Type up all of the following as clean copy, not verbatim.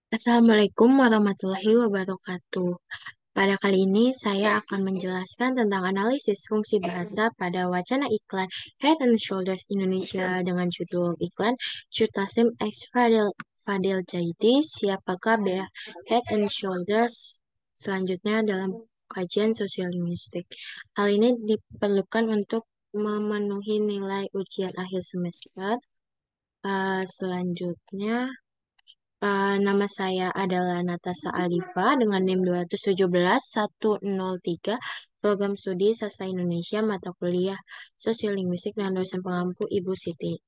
Assalamualaikum warahmatullahi wabarakatuh. Pada kali ini saya akan menjelaskan tentang analisis fungsi bahasa pada wacana iklan Head and Shoulders Indonesia dengan judul iklan Jutasim X Fadil Jaidi, siapakah Head and Shoulders selanjutnya dalam kajian sosiolingvistik. Hal ini diperlukan untuk memenuhi nilai ujian akhir semester. Selanjutnya, nama saya adalah Natasha Alifa dengan NIM 2171103, program studi Sastra Indonesia, mata kuliah Sosiolinguistik dan dosen pengampu Ibu Siti.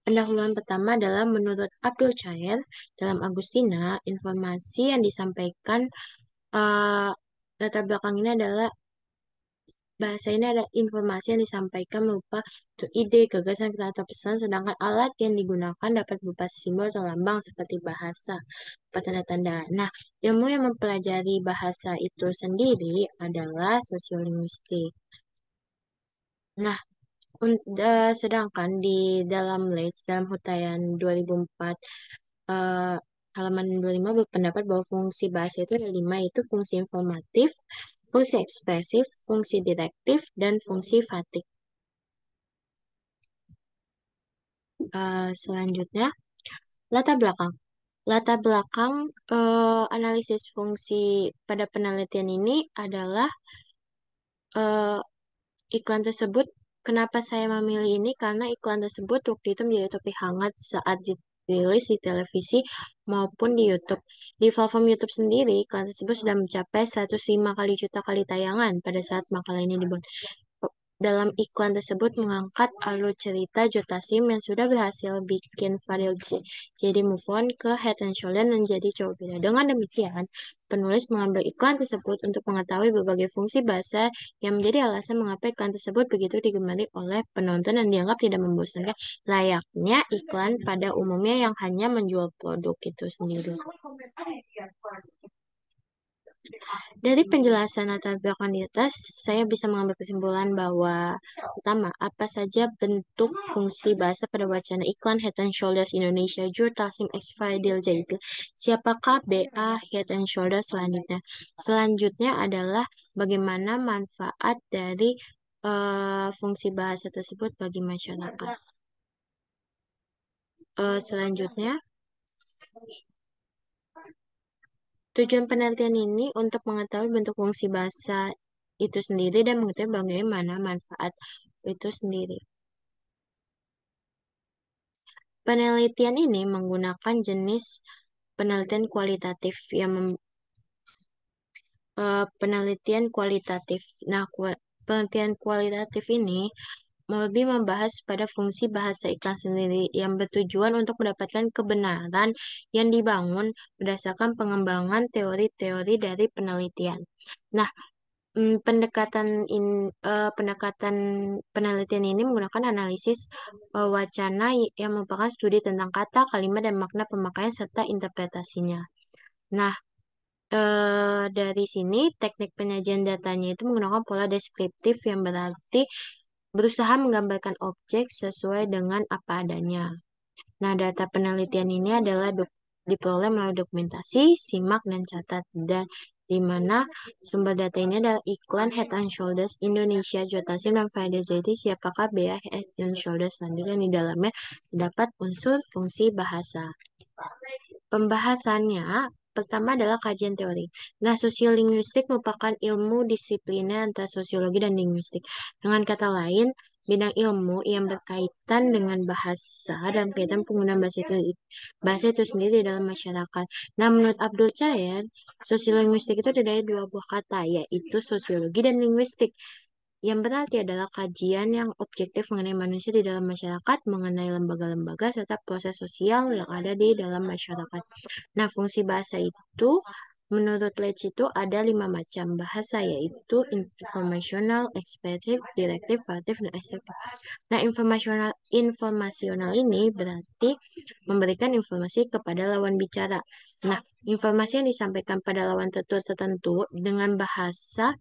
Pendahuluan pertama adalah menurut Abdul Chair dalam Agustina, informasi yang disampaikan eh, latar belakang ini adalah bahasa ini ada informasi yang disampaikan berupa ide, gagasan, kata atau pesan, sedangkan alat yang digunakan dapat berupa simbol atau lambang seperti bahasa, berupa tanda-tanda. Nah, ilmu yang mempelajari bahasa itu sendiri adalah sosiolinguistik. Nah, sedangkan di dalam LEDS, dalam Hutayan 2004, eh, halaman 25 berpendapat bahwa fungsi bahasa itu ada lima, yaitu fungsi informatif, fungsi ekspresif, fungsi direktif, dan fungsi fatik. Selanjutnya, latar belakang. Latar belakang analisis fungsi pada penelitian ini adalah eh, iklan tersebut. Kenapa saya memilih ini? Karena iklan tersebut waktu itu menjadi topik hangat saat dirilis di televisi maupun di YouTube. Di platform YouTube sendiri, iklan tersebut sudah mencapai 105 kali juta kali tayangan pada saat makalah ini dibuat. Dalam iklan tersebut mengangkat alur cerita Jotasim yang sudah berhasil bikin Fadil jadi move on ke Head and Shoulder dan jadi cowok beda. Dengan demikian, penulis mengambil iklan tersebut untuk mengetahui berbagai fungsi bahasa yang menjadi alasan mengapa iklan tersebut begitu digemari oleh penonton dan dianggap tidak membosankan, layaknya iklan pada umumnya yang hanya menjual produk itu sendiri. Dari penjelasan latar belakang di atas, saya bisa mengambil kesimpulan bahwa pertama, apa saja bentuk fungsi bahasa pada wacana iklan Head and Shoulders Indonesia Jurtasim X Fadil Jaid. Siapakah BA Head and Shoulders selanjutnya? Selanjutnya adalah bagaimana manfaat dari fungsi bahasa tersebut bagi masyarakat. Selanjutnya, tujuan penelitian ini untuk mengetahui bentuk fungsi bahasa itu sendiri dan mengetahui bagaimana manfaat itu sendiri. Penelitian ini menggunakan jenis penelitian kualitatif penelitian kualitatif. Nah, penelitian kualitatif ini lebih membahas pada fungsi bahasa iklan sendiri yang bertujuan untuk mendapatkan kebenaran yang dibangun berdasarkan pengembangan teori-teori dari penelitian. Nah, pendekatan penelitian ini menggunakan analisis wacana yang merupakan studi tentang kata, kalimat, dan makna pemakaian serta interpretasinya. Nah, dari sini teknik penyajian datanya itu menggunakan pola deskriptif yang berarti berusaha menggambarkan objek sesuai dengan apa adanya. Nah, data penelitian ini adalah diperoleh melalui dokumentasi, simak, dan catat. Dan di mana sumber data ini adalah iklan Head and Shoulders Indonesia, Jotasim, dan Friday. Jadi, siapakah BA Head and Shoulders selanjutnya di dalamnya terdapat unsur fungsi bahasa. Pembahasannya pertama adalah kajian teori. Nah, sosiolinguistik merupakan ilmu disipliner antara sosiologi dan linguistik. Dengan kata lain, bidang ilmu yang berkaitan dengan bahasa dan kaitan penggunaan bahasa itu sendiri dalam masyarakat. Nah, menurut Abdul Chair, sosiolinguistik itu terdiri dari dua buah kata, yaitu sosiologi dan linguistik. Yang berarti adalah kajian yang objektif mengenai manusia di dalam masyarakat, mengenai lembaga-lembaga, serta proses sosial yang ada di dalam masyarakat. Nah, fungsi bahasa itu, menurut Leach itu ada lima macam bahasa, yaitu informasional, ekspresif, direktif, kreatif, dan estetik. Nah, informasional ini berarti memberikan informasi kepada lawan bicara. Nah, informasi yang disampaikan pada lawan tertentu dengan bahasa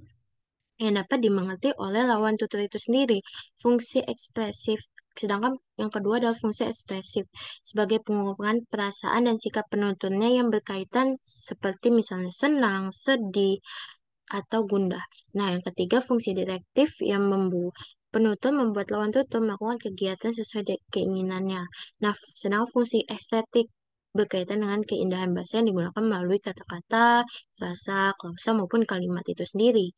yang dapat dimengerti oleh lawan tutur itu sendiri. Fungsi ekspresif. Sedangkan yang kedua adalah fungsi ekspresif sebagai pengungkapkan perasaan dan sikap penontonnya yang berkaitan seperti misalnya senang, sedih, atau gundah. Nah, yang ketiga fungsi direktif yang penutur membuat lawan tutur melakukan kegiatan sesuai keinginannya. Nah, sedangkan fungsi estetik berkaitan dengan keindahan bahasa yang digunakan melalui kata-kata, frasa, klausa maupun kalimat itu sendiri.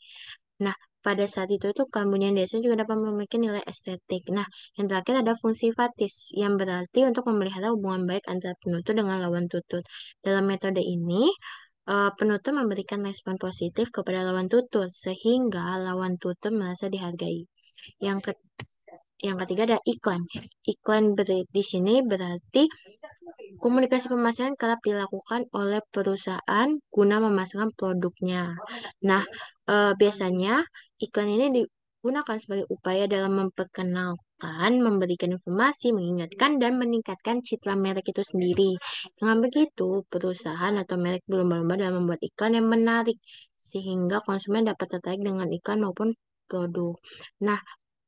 Nah, pada saat itu tuh keambunyan desa juga dapat memiliki nilai estetik. Nah, yang terakhir ada fungsi fatis yang berarti untuk memelihara hubungan baik antara penutur dengan lawan tutur. Dalam metode ini, penutur memberikan respon positif kepada lawan tutur sehingga lawan tutur merasa dihargai. Yang ke yang ketiga ada iklan. Iklan di sini berarti komunikasi pemasaran kerap dilakukan oleh perusahaan guna memasarkan produknya. Nah, biasanya iklan ini digunakan sebagai upaya dalam memperkenalkan, memberikan informasi, mengingatkan, dan meningkatkan citra merek itu sendiri. Dengan begitu, perusahaan atau merek berlomba-lomba dalam membuat iklan yang menarik, sehingga konsumen dapat tertarik dengan iklan maupun produk. Nah,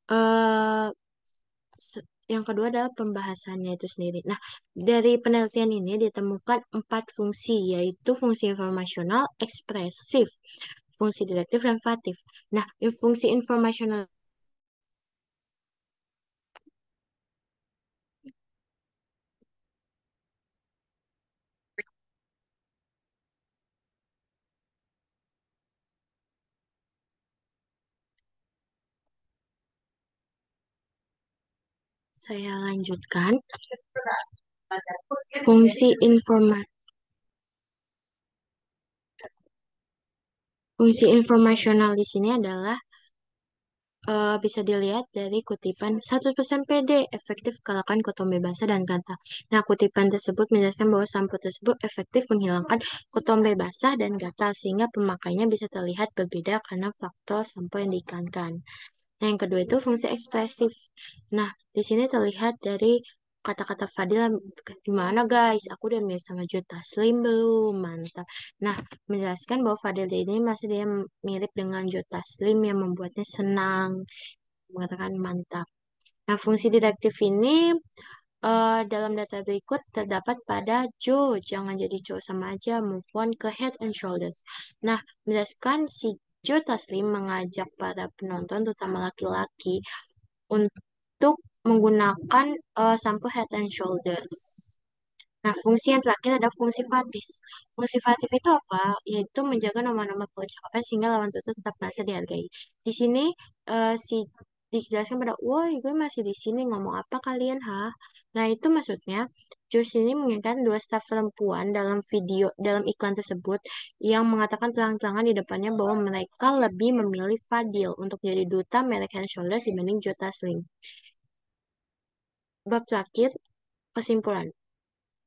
eh, yang kedua adalah pembahasannya itu sendiri. Nah, dari penelitian ini ditemukan 4 fungsi, yaitu fungsi informasional, ekspresif, fungsi direktif, dan fatif. Nah, fungsi informasional saya lanjutkan. Fungsi fungsi informasional di sini adalah bisa dilihat dari kutipan 100% PD efektif kalahkan kotombe basah dan kata. Nah, kutipan tersebut menjelaskan bahwa sampo tersebut efektif menghilangkan kotombe basah dan gatal sehingga pemakainya bisa terlihat berbeda karena faktor sampo yang diiklankan. Nah, yang kedua itu fungsi ekspresif. Nah, di sini terlihat dari kata-kata Fadil, gimana guys? Aku udah mirip sama Juta Slim belum? Mantap. Nah, menjelaskan bahwa Fadil ini masih dia mirip dengan Jota Slim yang membuatnya senang, mengatakan mantap. Nah, fungsi detektif ini dalam data berikut terdapat pada Joe. Jangan jadi Joe sama aja, move on ke Head and Shoulders. Nah, menjelaskan si Joe Taslim mengajak para penonton, terutama laki-laki, untuk menggunakan sampo Head and Shoulders. Nah, fungsi yang terakhir ada fungsi fatis. Fungsi fatis itu apa? Yaitu menjaga nomor-nomor percakapan sehingga lawan tutur tetap merasa dihargai. Di sini si dijelaskan pada, woi gue masih di sini ngomong apa kalian, ha? Nah, itu maksudnya Josh ini mengingatkan dua staf perempuan dalam iklan tersebut yang mengatakan terang-terangan di depannya bahwa mereka lebih memilih Fadil untuk jadi duta merek Hand Shoulders dibanding Jota Slim. Bab terakhir, kesimpulan.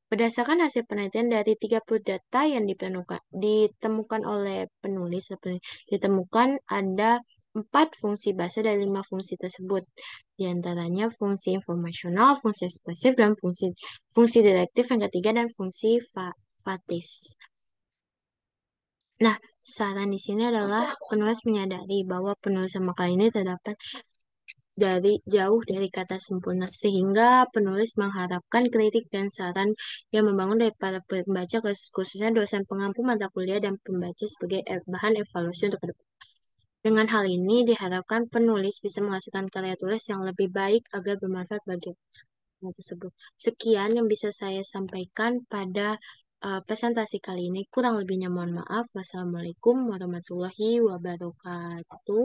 Berdasarkan hasil penelitian dari 30 data yang ditemukan oleh penulis, ditemukan ada 4 fungsi bahasa dari 5 fungsi tersebut. Di antaranya fungsi informasional, fungsi ekspresif, dan fungsi direktif yang ketiga, dan fungsi fatis. Nah, saran di sini adalah penulis menyadari bahwa penulisan makalah ini terdapat jauh dari kata sempurna, sehingga penulis mengharapkan kritik dan saran yang membangun dari para pembaca, khususnya dosen pengampu mata kuliah dan pembaca sebagai bahan evaluasi untuk ke depan. Dengan hal ini diharapkan penulis bisa menghasilkan karya tulis yang lebih baik agar bermanfaat bagi orang tersebut. Sekian yang bisa saya sampaikan pada presentasi kali ini. Kurang lebihnya mohon maaf. Wassalamualaikum warahmatullahi wabarakatuh.